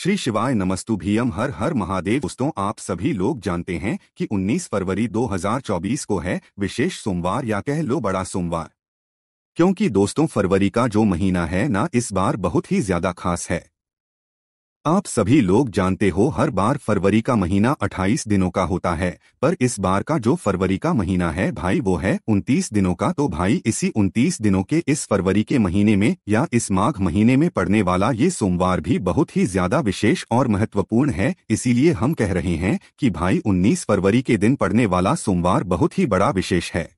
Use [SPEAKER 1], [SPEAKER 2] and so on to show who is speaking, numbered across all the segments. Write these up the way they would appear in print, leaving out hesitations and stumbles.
[SPEAKER 1] श्री शिवाय नमस्तुभ्यम। हर हर महादेव। दोस्तों, आप सभी लोग जानते हैं कि 19 फरवरी 2024 को है विशेष सोमवार या कह लो बड़ा सोमवार। क्योंकि दोस्तों, फरवरी का जो महीना है ना, इस बार बहुत ही ज्यादा खास है। आप सभी लोग जानते हो हर बार फरवरी का महीना 28 दिनों का होता है, पर इस बार का जो फरवरी का महीना है भाई वो है 29 दिनों का। तो भाई इसी 29 दिनों के इस फरवरी के महीने में या इस माघ महीने में पड़ने वाला ये सोमवार भी बहुत ही ज्यादा विशेष और महत्वपूर्ण है। इसीलिए हम कह रहे हैं कि भाई 19 फरवरी के दिन पड़ने वाला सोमवार बहुत ही बड़ा विशेष है।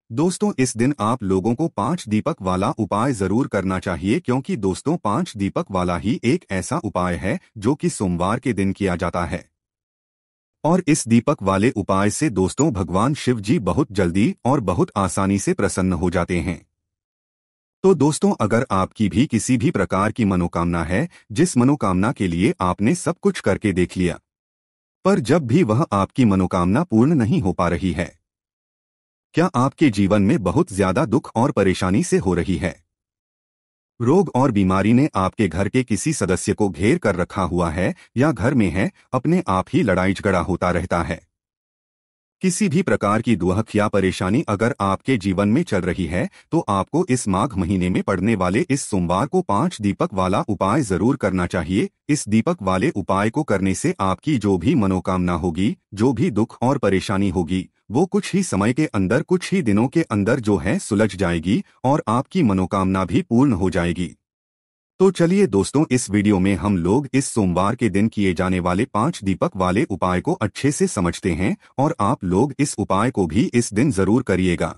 [SPEAKER 1] दोस्तों, इस दिन आप लोगों को 5 दीपक वाला उपाय जरूर करना चाहिए, क्योंकि दोस्तों 5 दीपक वाला ही एक ऐसा उपाय है जो कि सोमवार के दिन किया जाता है। और इस दीपक वाले उपाय से दोस्तों भगवान शिव जी बहुत जल्दी और बहुत आसानी से प्रसन्न हो जाते हैं। तो दोस्तों, अगर आपकी भी किसी भी प्रकार की मनोकामना है, जिस मनोकामना के लिए आपने सब कुछ करके देख लिया, पर जब भी वह आपकी मनोकामना पूर्ण नहीं हो पा रही है, क्या आपके जीवन में बहुत ज्यादा दुख और परेशानी से हो रही है, रोग और बीमारी ने आपके घर के किसी सदस्य को घेर कर रखा हुआ है, या घर में है अपने आप ही लड़ाई झगड़ा होता रहता है, किसी भी प्रकार की दुख या परेशानी अगर आपके जीवन में चल रही है, तो आपको इस माघ महीने में पड़ने वाले इस सोमवार को 5 दीपक वाला उपाय जरूर करना चाहिए। इस दीपक वाले उपाय को करने से आपकी जो भी मनोकामना होगी, जो भी दुख और परेशानी होगी, वो कुछ ही समय के अंदर, कुछ ही दिनों के अंदर जो है सुलझ जाएगी और आपकी मनोकामना भी पूर्ण हो जाएगी। तो चलिए दोस्तों, इस वीडियो में हम लोग इस सोमवार के दिन किए जाने वाले 5 दीपक वाले उपाय को अच्छे से समझते हैं, और आप लोग इस उपाय को भी इस दिन जरूर करिएगा।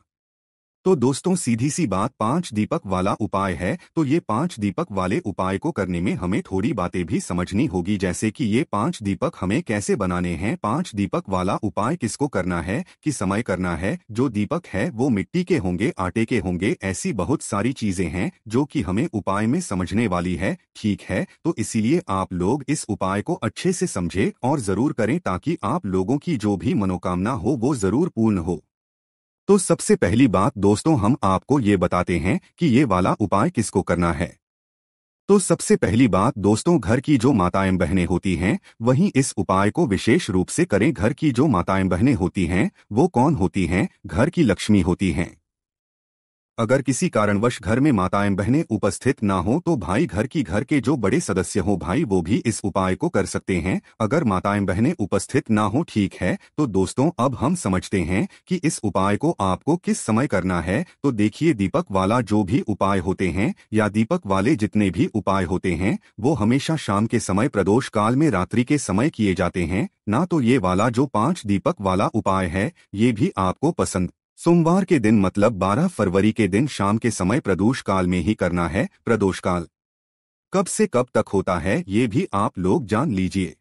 [SPEAKER 1] तो दोस्तों, सीधी सी बात, 5 दीपक वाला उपाय है, तो ये 5 दीपक वाले उपाय को करने में हमें थोड़ी बातें भी समझनी होगी, जैसे कि ये 5 दीपक हमें कैसे बनाने हैं, 5 दीपक वाला उपाय किसको करना है, कि समय करना है, जो दीपक है वो मिट्टी के होंगे, आटे के होंगे, ऐसी बहुत सारी चीजें हैं जो कि हमें उपाय में समझने वाली है। ठीक है, तो इसीलिए आप लोग इस उपाय को अच्छे से समझे और जरूर करें, ताकि आप लोगों की जो भी मनोकामना हो वो जरूर पूर्ण हो। तो सबसे पहली बात दोस्तों, हम आपको ये बताते हैं कि ये वाला उपाय किसको करना है। तो सबसे पहली बात दोस्तों, घर की जो माताएं बहनें होती हैं वहीं इस उपाय को विशेष रूप से करें। घर की जो माताएं बहनें होती हैं वो कौन होती हैं? घर की लक्ष्मी होती हैं। अगर किसी कारणवश घर में माताएं बहनें उपस्थित ना हो, तो भाई घर के जो बड़े सदस्य हो भाई वो भी इस उपाय को कर सकते हैं। अगर माताएं बहनें उपस्थित ना हो, ठीक है, तो दोस्तों अब हम समझते हैं कि इस उपाय को आपको किस समय करना है। तो देखिए, दीपक वाला जो भी उपाय होते हैं या दीपक वाले जितने भी उपाय होते हैं, वो हमेशा शाम के समय प्रदोष काल में रात्रि के समय किए जाते हैं ना। तो ये वाला जो 5 दीपक वाला उपाय है, ये भी आपको पसंद सोमवार के दिन मतलब 12 फरवरी के दिन शाम के समय प्रदोष काल में ही करना है। प्रदोष काल कब से कब तक होता है ये भी आप लोग जान लीजिए।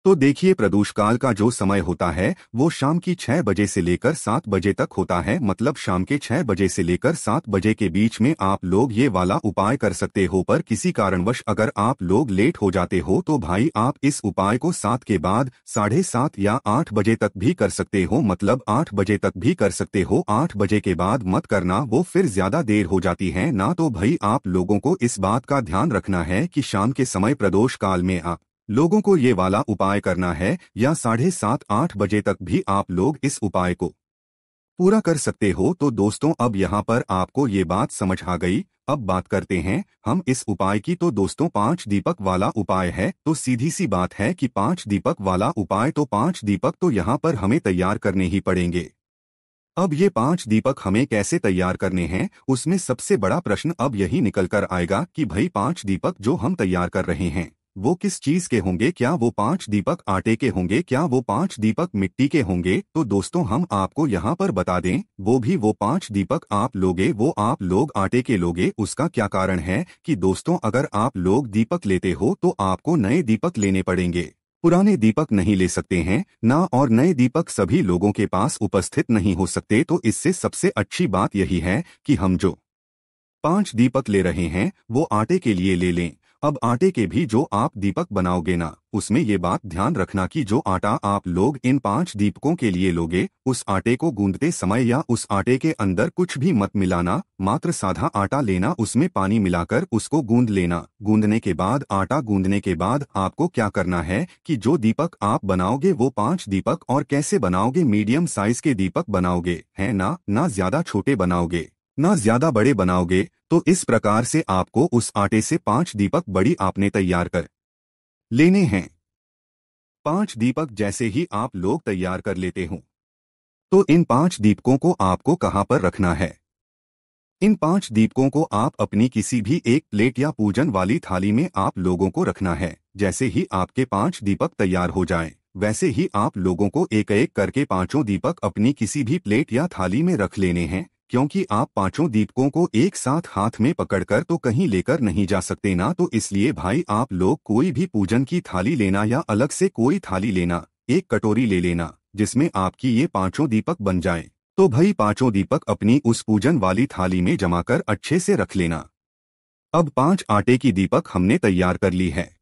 [SPEAKER 1] तो देखिए, प्रदोष काल का जो समय होता है वो शाम की 6 बजे से लेकर 7 बजे तक होता है। मतलब शाम के 6 बजे से लेकर 7 बजे के बीच में आप लोग ये वाला उपाय कर सकते हो। पर किसी कारणवश अगर आप लोग लेट हो जाते हो, तो भाई आप इस उपाय को 7 के बाद 7:30 या 8 बजे तक भी कर सकते हो। मतलब 8 बजे तक भी कर सकते हो, 8 बजे के बाद मत करना, वो फिर ज्यादा देर हो जाती है ना। तो भाई आप लोगों को इस बात का ध्यान रखना है कि शाम के समय प्रदोष काल में आप लोगों को ये वाला उपाय करना है, या 7:30-8 बजे तक भी आप लोग इस उपाय को पूरा कर सकते हो। तो दोस्तों, अब यहाँ पर आपको ये बात समझ आ गई। अब बात करते हैं हम इस उपाय की। तो दोस्तों, 5 दीपक वाला उपाय है, तो सीधी सी बात है कि 5 दीपक वाला उपाय, तो 5 दीपक तो यहाँ पर हमें तैयार करने ही पड़ेंगे। अब ये 5 दीपक हमें कैसे तैयार करने हैं, उसमें सबसे बड़ा प्रश्न अब यही निकल कर आएगा कि भाई 5 दीपक जो हम तैयार कर रहे हैं वो किस चीज के होंगे। क्या वो 5 दीपक आटे के होंगे? क्या वो 5 दीपक मिट्टी के होंगे? तो दोस्तों, हम आपको यहाँ पर बता दें, वो 5 दीपक आप लोगे वो आप लोग आटे के लोगे। उसका क्या कारण है कि दोस्तों, अगर आप लोग दीपक लेते हो तो आपको नए दीपक लेने पड़ेंगे, पुराने दीपक नहीं ले सकते हैं ना। और नए दीपक सभी लोगों के पास उपस्थित नहीं हो सकते। तो इससे सबसे अच्छी बात यही है कि हम जो 5 दीपक ले रहे हैं वो आटे के लिए ले लें। अब आटे के भी जो आप दीपक बनाओगे ना, उसमें ये बात ध्यान रखना कि जो आटा आप लोग इन 5 दीपकों के लिए लोगे, उस आटे को गूंदते समय या उस आटे के अंदर कुछ भी मत मिलाना। मात्र साधा आटा लेना, उसमें पानी मिलाकर उसको गूंद लेना। गूंदने के बाद, आटा गूंदने के बाद आपको क्या करना है कि जो दीपक आप बनाओगे वो 5 दीपक, और कैसे बनाओगे, मीडियम साइज के दीपक बनाओगे, है ना ज्यादा छोटे बनाओगे, ना ज्यादा बड़े बनाओगे। तो इस प्रकार से आपको उस आटे से 5 दीपक बड़ी आपने तैयार कर लेने हैं। 5 दीपक जैसे ही आप लोग तैयार कर लेते हो, तो इन 5 दीपकों को आपको कहां पर रखना है? इन 5 दीपकों को आप अपनी किसी भी एक प्लेट या पूजन वाली थाली में आप लोगों को रखना है। जैसे ही आपके 5 दीपक तैयार हो जाएं, वैसे ही आप लोगों को एक एक करके 5 दीपक अपनी किसी भी प्लेट या थाली में रख लेने हैं। क्योंकि आप 5 दीपकों को एक साथ हाथ में पकड़कर तो कहीं लेकर नहीं जा सकते ना, तो इसलिए भाई आप लोग कोई भी पूजन की थाली लेना या अलग से कोई थाली लेना, एक कटोरी ले लेना जिसमें आपकी ये 5 दीपक बन जाएं। तो भाई 5 दीपक अपनी उस पूजन वाली थाली में जमाकर अच्छे से रख लेना। अब 5 आटे की दीपक हमने तैयार कर ली है।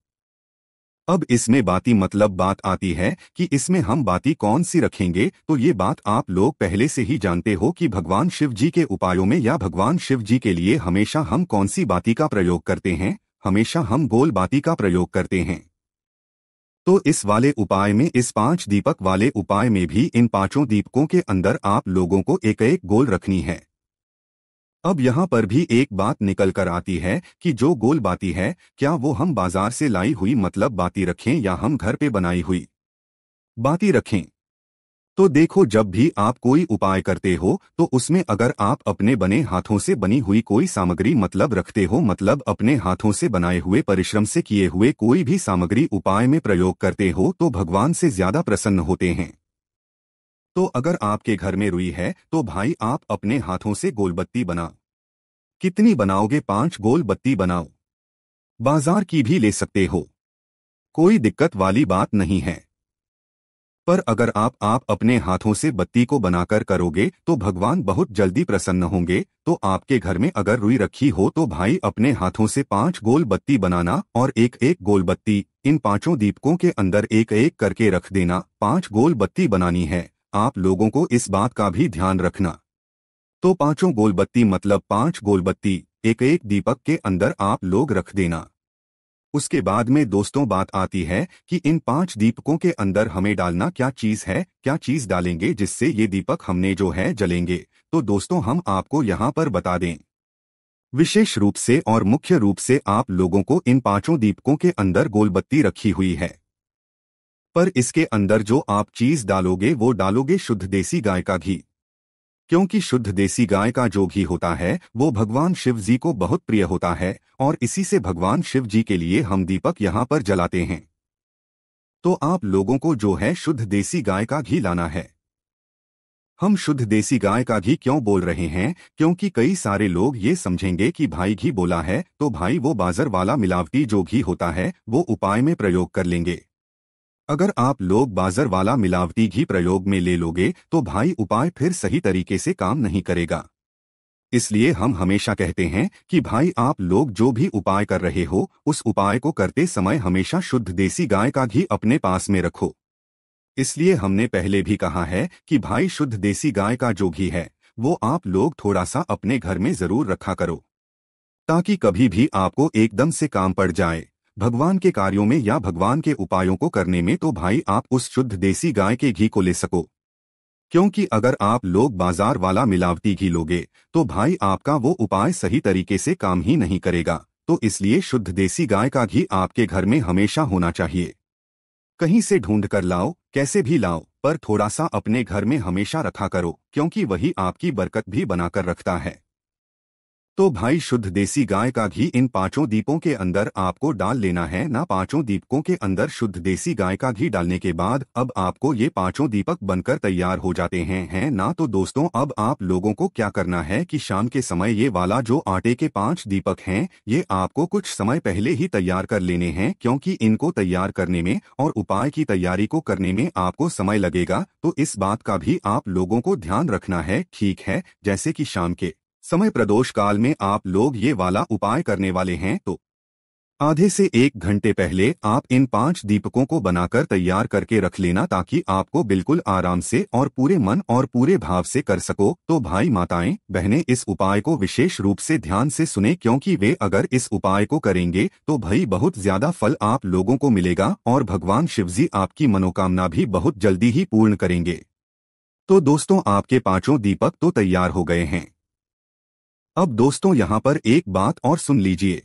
[SPEAKER 1] अब इसमें बाती मतलब बात आती है कि इसमें हम बाती कौन सी रखेंगे। तो ये बात आप लोग पहले से ही जानते हो कि भगवान शिव जी के उपायों में या भगवान शिव जी के लिए हमेशा हम कौन सी बाती का प्रयोग करते हैं। हमेशा हम गोल बाती का प्रयोग करते हैं। तो इस वाले उपाय में, इस 5 दीपक वाले उपाय में भी इन 5 दीपकों के अंदर आप लोगों को एक एक गोल रखनी है। अब यहाँ पर भी एक बात निकल कर आती है कि जो गोल बाती है, क्या वो हम बाजार से लाई हुई मतलब बाती रखें या हम घर पे बनाई हुई बाती रखें। तो देखो, जब भी आप कोई उपाय करते हो तो उसमें अगर आप अपने बने हाथों से बनी हुई कोई सामग्री मतलब रखते हो, मतलब अपने हाथों से बनाए हुए परिश्रम से किए हुए कोई भी सामग्री उपाय में प्रयोग करते हो, तो भगवान से ज्यादा प्रसन्न होते हैं। तो अगर आपके घर में रुई है तो भाई आप अपने हाथों से गोलबत्ती बनाओ। कितनी बनाओगे? 5 गोल बत्ती बनाओ। बाजार की भी ले सकते हो, कोई दिक्कत वाली बात नहीं है। पर अगर आप अपने हाथों से बत्ती को बनाकर करोगे तो भगवान बहुत जल्दी प्रसन्न होंगे। तो आपके घर में अगर रुई रखी हो तो भाई अपने हाथों से 5 गोल बत्ती बनाना और एक एक गोल बत्ती इन 5 दीपकों के अंदर एक एक करके रख देना। 5 गोल बत्ती बनानी है। आप लोगों को इस बात का भी ध्यान रखना। तो 5 गोल बत्ती मतलब 5 गोल बत्ती एक एक दीपक के अंदर आप लोग रख देना। उसके बाद में दोस्तों बात आती है कि इन 5 दीपकों के अंदर हमें डालना क्या चीज है, क्या चीज डालेंगे जिससे ये दीपक हमने जो है जलेंगे। तो दोस्तों हम आपको यहाँ पर बता दें, विशेष रूप से और मुख्य रूप से आप लोगों को इन 5 दीपकों के अंदर गोलबत्ती रखी हुई है, पर इसके अंदर जो आप चीज डालोगे वो डालोगे शुद्ध देसी गाय का घी। क्योंकि शुद्ध देसी गाय का जो घी होता है वो भगवान शिव जी को बहुत प्रिय होता है, और इसी से भगवान शिव जी के लिए हम दीपक यहाँ पर जलाते हैं। तो आप लोगों को जो है शुद्ध देसी गाय का घी लाना है। हम शुद्ध देसी गाय का घी क्यों बोल रहे हैं? क्योंकि कई सारे लोग ये समझेंगे कि भाई घी बोला है तो भाई वो बाजार वाला मिलावटी जो घी होता है वो उपाय में प्रयोग कर लेंगे। अगर आप लोग बाजार वाला मिलावटी घी प्रयोग में ले लोगे तो भाई उपाय फिर सही तरीके से काम नहीं करेगा। इसलिए हम हमेशा कहते हैं कि भाई आप लोग जो भी उपाय कर रहे हो उस उपाय को करते समय हमेशा शुद्ध देसी गाय का घी अपने पास में रखो। इसलिए हमने पहले भी कहा है कि भाई शुद्ध देसी गाय का जो घी है वो आप लोग थोड़ा सा अपने घर में जरूर रखा करो, ताकि कभी भी आपको एकदम से काम पड़ जाए भगवान के कार्यों में या भगवान के उपायों को करने में, तो भाई आप उस शुद्ध देसी गाय के घी को ले सको। क्योंकि अगर आप लोग बाजार वाला मिलावटी घी लोगे तो भाई आपका वो उपाय सही तरीके से काम ही नहीं करेगा। तो इसलिए शुद्ध देसी गाय का घी आपके घर में हमेशा होना चाहिए। कहीं से ढूंढ कर लाओ, कैसे भी लाओ, पर थोड़ा सा अपने घर में हमेशा रखा करो, क्योंकि वही आपकी बरकत भी बनाकर रखता है। तो भाई शुद्ध देसी गाय का घी इन 5 दीपों के अंदर आपको डाल लेना है ना। 5 दीपकों के अंदर शुद्ध देसी गाय का घी डालने के बाद अब आपको ये 5 दीपक बनकर तैयार हो जाते हैं, है ना। तो दोस्तों अब आप लोगों को क्या करना है कि शाम के समय ये वाला जो आटे के 5 दीपक हैं ये आपको कुछ समय पहले ही तैयार कर लेने हैं, क्योंकि इनको तैयार करने में और उपाय की तैयारी को करने में आपको समय लगेगा। तो इस बात का भी आप लोगों को ध्यान रखना है, ठीक है। जैसे कि शाम के समय प्रदोष काल में आप लोग ये वाला उपाय करने वाले हैं तो आधे से 1 घंटे पहले आप इन 5 दीपकों को बनाकर तैयार करके रख लेना, ताकि आपको बिल्कुल आराम से और पूरे मन और पूरे भाव से कर सको। तो भाई माताएं बहनें, इस उपाय को विशेष रूप से ध्यान से सुने, क्योंकि वे अगर इस उपाय को करेंगे तो भाई बहुत ज्यादा फल आप लोगों को मिलेगा और भगवान शिवजी आपकी मनोकामना भी बहुत जल्दी ही पूर्ण करेंगे। तो दोस्तों, आपके 5 दीपक तो तैयार हो गए हैं। अब दोस्तों, यहाँ पर एक बात और सुन लीजिए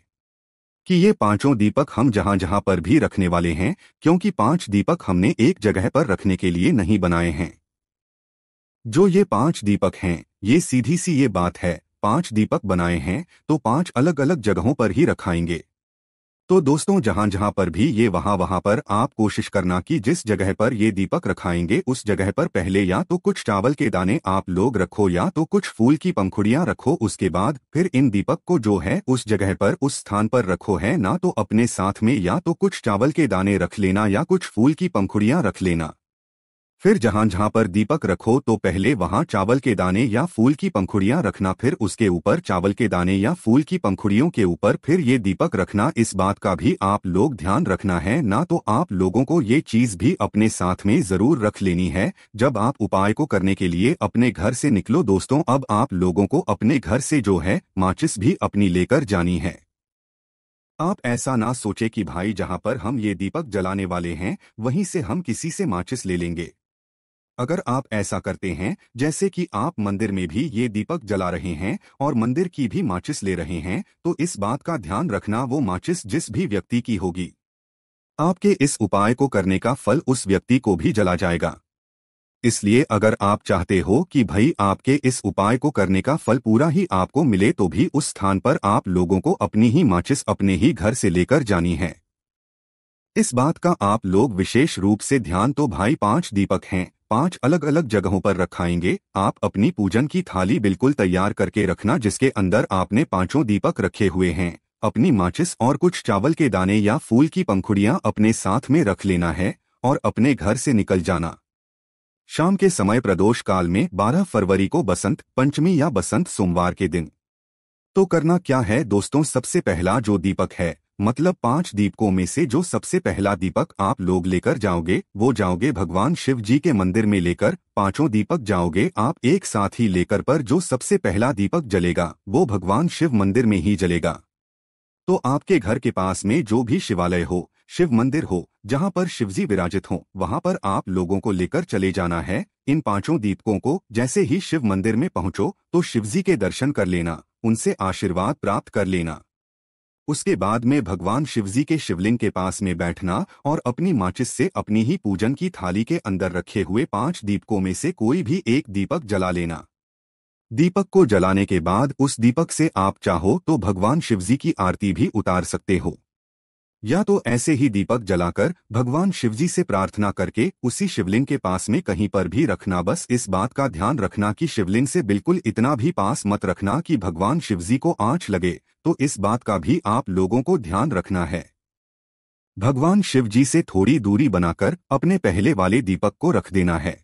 [SPEAKER 1] कि ये 5 दीपक हम जहां जहां पर भी रखने वाले हैं, क्योंकि 5 दीपक हमने एक जगह पर रखने के लिए नहीं बनाए हैं। जो ये 5 दीपक हैं, ये सीधी सी ये बात है, 5 दीपक बनाए हैं तो 5 अलग अलग जगहों पर ही रखाएंगे। तो दोस्तों, जहां जहां पर भी ये वहां पर आप कोशिश करना कि जिस जगह पर ये दीपक रखाएंगे उस जगह पर पहले या तो कुछ चावल के दाने आप लोग रखो या तो कुछ फूल की पंखुड़ियां रखो। उसके बाद फिर इन दीपक को जो है उस जगह पर उस स्थान पर रखो, है ना। तो अपने साथ में या तो कुछ चावल के दाने रख लेना या कुछ फूल की पंखुड़ियां रख लेना। फिर जहां जहां पर दीपक रखो तो पहले वहां चावल के दाने या फूल की पंखुड़ियां रखना, फिर उसके ऊपर चावल के दाने या फूल की पंखुड़ियों के ऊपर फिर ये दीपक रखना। इस बात का भी आप लोग ध्यान रखना है ना। तो आप लोगों को ये चीज भी अपने साथ में जरूर रख लेनी है जब आप उपाय को करने के लिए अपने घर से निकलो। दोस्तों, अब आप लोगों को अपने घर से जो है माचिस भी अपनी लेकर जानी है। आप ऐसा ना सोचे कि भाई जहां पर हम ये दीपक जलाने वाले हैं वहीं से हम किसी से माचिस ले लेंगे। अगर आप ऐसा करते हैं जैसे कि आप मंदिर में भी ये दीपक जला रहे हैं और मंदिर की भी माचिस ले रहे हैं, तो इस बात का ध्यान रखना वो माचिस जिस भी व्यक्ति की होगी, आपके इस उपाय को करने का फल उस व्यक्ति को भी जला जाएगा। इसलिए अगर आप चाहते हो कि भाई आपके इस उपाय को करने का फल पूरा ही आपको मिले, तो भी उस स्थान पर आप लोगों को अपनी ही माचिस अपने ही घर से लेकर जानी है। इस बात का आप लोग विशेष रूप से ध्यान। तो भाई 5 दीपक हैं, 5 अलग अलग जगहों पर रखाएंगे। आप अपनी पूजन की थाली बिल्कुल तैयार करके रखना जिसके अंदर आपने 5 दीपक रखे हुए हैं। अपनी माचिस और कुछ चावल के दाने या फूल की पंखुड़ियां अपने साथ में रख लेना है और अपने घर से निकल जाना। शाम के समय प्रदोष काल में 12 फरवरी को बसंत पंचमी या बसंत सोमवार के दिन। तो करना क्या है दोस्तों, सबसे पहला जो दीपक है, मतलब 5 दीपकों में से जो सबसे पहला दीपक आप लोग लेकर जाओगे वो जाओगे भगवान शिव जी के मंदिर में लेकर। 5 दीपक जाओगे आप एक साथ ही लेकर, पर जो सबसे पहला दीपक जलेगा वो भगवान शिव मंदिर में ही जलेगा। तो आपके घर के पास में जो भी शिवालय हो, शिव मंदिर हो, जहां पर शिवजी विराजित हो, वहां पर आप लोगों को लेकर चले जाना है। इन 5 दीपकों को जैसे ही शिव मंदिर में पहुंचो तो शिवजी के दर्शन कर लेना, उनसे आशीर्वाद प्राप्त कर लेना। उसके बाद में भगवान शिवजी के शिवलिंग के पास में बैठना और अपनी माचिस से अपनी ही पूजन की थाली के अंदर रखे हुए 5 दीपकों में से कोई भी एक दीपक जला लेना। दीपक को जलाने के बाद उस दीपक से आप चाहो तो भगवान शिवजी की आरती भी उतार सकते हो, या तो ऐसे ही दीपक जलाकर भगवान शिवजी से प्रार्थना करके उसी शिवलिंग के पास में कहीं पर भी रखना। बस इस बात का ध्यान रखना कि शिवलिंग से बिल्कुल इतना भी पास मत रखना कि भगवान शिवजी को आंच लगे। तो इस बात का भी आप लोगों को ध्यान रखना है। भगवान शिवजी से थोड़ी दूरी बनाकर अपने पहले वाले दीपक को रख देना है।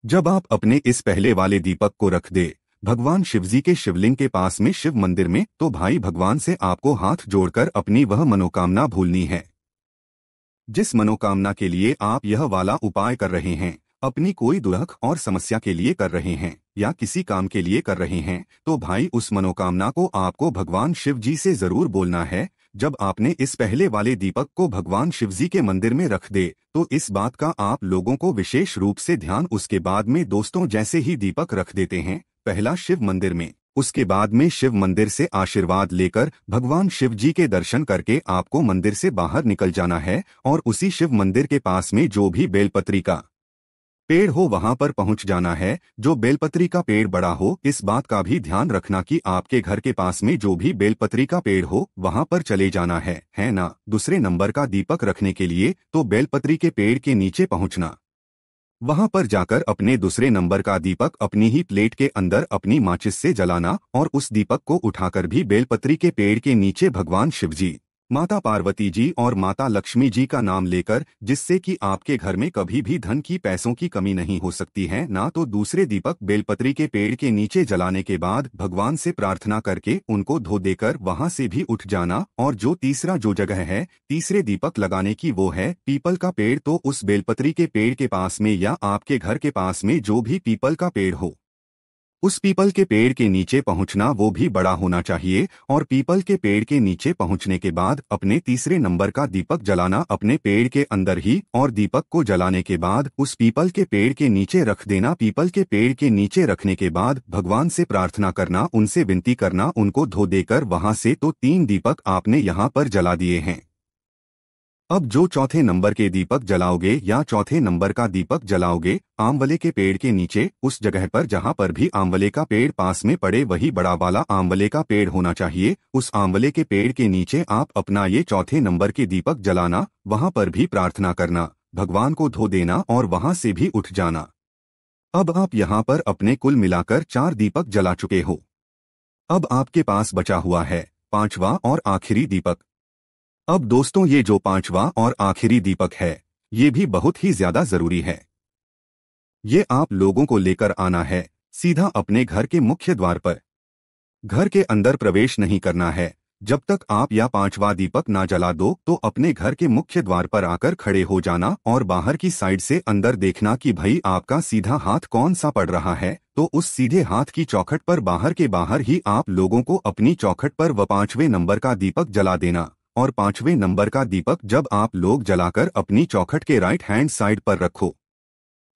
[SPEAKER 1] जब आप अपने इस पहले वाले दीपक को रख दे भगवान शिवजी के शिवलिंग के पास में शिव मंदिर में, तो भाई भगवान से आपको हाथ जोड़कर अपनी वह मनोकामना भूलनी है जिस मनोकामना के लिए आप यह वाला उपाय कर रहे हैं। अपनी कोई दुख और समस्या के लिए कर रहे हैं या किसी काम के लिए कर रहे हैं, तो भाई उस मनोकामना को आपको भगवान शिव जी से जरूर बोलना है। जब आपने इस पहले वाले दीपक को भगवान शिवजी के मंदिर में रख दे तो इस बात का आप लोगों को विशेष रूप से ध्यान। उसके बाद में दोस्तों, जैसे ही दीपक रख देते हैं पहला शिव मंदिर में, उसके बाद में शिव मंदिर से आशीर्वाद लेकर भगवान शिव जी के दर्शन करके आपको मंदिर से बाहर निकल जाना है और उसी शिव मंदिर के पास में जो भी बेलपत्री का पेड़ हो वहां पर पहुंच जाना है। जो बेलपत्री का पेड़ बड़ा हो, इस बात का भी ध्यान रखना कि आपके घर के पास में जो भी बेलपत्री का पेड़ हो वहां पर चले जाना है ना। दूसरे नंबर का दीपक रखने के लिए तो बेलपत्री के पेड़ के नीचे पहुंचना, वहां पर जाकर अपने दूसरे नंबर का दीपक अपनी ही प्लेट के अंदर अपनी माचिस से जलाना और उस दीपक को उठाकर भी बेलपत्री के पेड़ के नीचे भगवान शिवजी माता पार्वती जी और माता लक्ष्मी जी का नाम लेकर, जिससे कि आपके घर में कभी भी धन की पैसों की कमी नहीं हो सकती है। ना तो दूसरे दीपक बेलपत्री के पेड़ के नीचे जलाने के बाद भगवान से प्रार्थना करके उनको धो देकर वहां से भी उठ जाना। और जो तीसरा जो जगह है तीसरे दीपक लगाने की, वो है पीपल का पेड़। तो उस बेलपत्री के पेड़ के पास में या आपके घर के पास में जो भी पीपल का पेड़ हो, उस पीपल के पेड़ के नीचे पहुंचना, वो भी बड़ा होना चाहिए। और पीपल के पेड़ के नीचे पहुंचने के बाद अपने तीसरे नंबर का दीपक जलाना अपने पेड़ के अंदर ही। और दीपक को जलाने के बाद उस पीपल के पेड़ के नीचे रख देना। पीपल के पेड़ के नीचे रखने के बाद भगवान से प्रार्थना करना, उनसे विनती करना, उनको धो देकर वहां से। तो 3 दीपक आपने यहाँ पर जला दिए हैं। अब जो चौथे नंबर के दीपक जलाओगे या चौथे नंबर का दीपक जलाओगे आंवले के पेड़ के नीचे, उस जगह पर जहां पर भी आंवले का पेड़ पास में पड़े, वही बड़ा वाला आंवले का पेड़ होना चाहिए। उस आंवले के पेड़ के नीचे आप अपना ये चौथे नंबर के दीपक जलाना, वहां पर भी प्रार्थना करना, भगवान को धो देना और वहां से भी उठ जाना। अब आप यहाँ पर अपने कुल मिलाकर 4 दीपक जला चुके हो। अब आपके पास बचा हुआ है 5वां और आखिरी दीपक। अब दोस्तों, ये जो 5वां और आखिरी दीपक है, ये भी बहुत ही ज्यादा जरूरी है। ये आप लोगों को लेकर आना है सीधा अपने घर के मुख्य द्वार पर। घर के अंदर प्रवेश नहीं करना है जब तक आप या 5वां दीपक ना जला दो। तो अपने घर के मुख्य द्वार पर आकर खड़े हो जाना और बाहर की साइड से अंदर देखना कि भाई आपका सीधा हाथ कौन सा पड़ रहा है। तो उस सीधे हाथ की चौखट पर बाहर के बाहर ही आप लोगों को अपनी चौखट पर 5वें नंबर का दीपक जला देना। और 5वें नंबर का दीपक जब आप लोग जलाकर अपनी चौखट के राइट हैंड साइड पर रखो,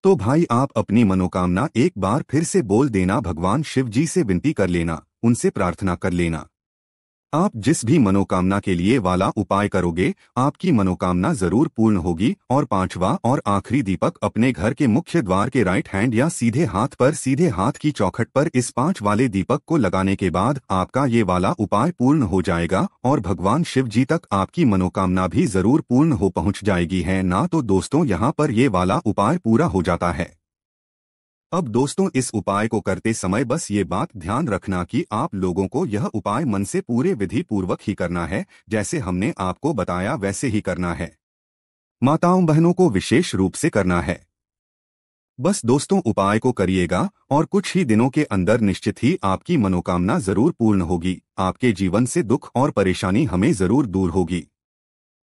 [SPEAKER 1] तो भाई आप अपनी मनोकामना एक बार फिर से बोल देना। भगवान शिव जी से विनती कर लेना, उनसे प्रार्थना कर लेना। आप जिस भी मनोकामना के लिए वाला उपाय करोगे, आपकी मनोकामना जरूर पूर्ण होगी। और 5वां और आखिरी दीपक अपने घर के मुख्य द्वार के राइट हैंड या सीधे हाथ पर, सीधे हाथ की चौखट पर इस 5 वाले दीपक को लगाने के बाद आपका ये वाला उपाय पूर्ण हो जाएगा और भगवान शिव जी तक आपकी मनोकामना भी जरूर पूर्ण हो पहुंच जाएगी। है ना। तो दोस्तों, यहाँ पर ये वाला उपाय पूरा हो जाता है। अब दोस्तों, इस उपाय को करते समय बस ये बात ध्यान रखना कि आप लोगों को यह उपाय मन से पूरे विधि पूर्वक ही करना है। जैसे हमने आपको बताया वैसे ही करना है। माताओं बहनों को विशेष रूप से करना है। बस दोस्तों, उपाय को करिएगा और कुछ ही दिनों के अंदर निश्चित ही आपकी मनोकामना जरूर पूर्ण होगी। आपके जीवन से दुख और परेशानी हमें जरूर दूर होगी।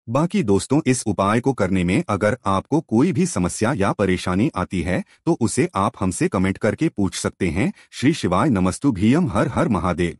[SPEAKER 1] बाकी दोस्तों, इस उपाय को करने में अगर आपको कोई भी समस्या या परेशानी आती है तो उसे आप हमसे कमेंट करके पूछ सकते हैं। श्री शिवाय नमस्तु भीयम। हर हर महादेव।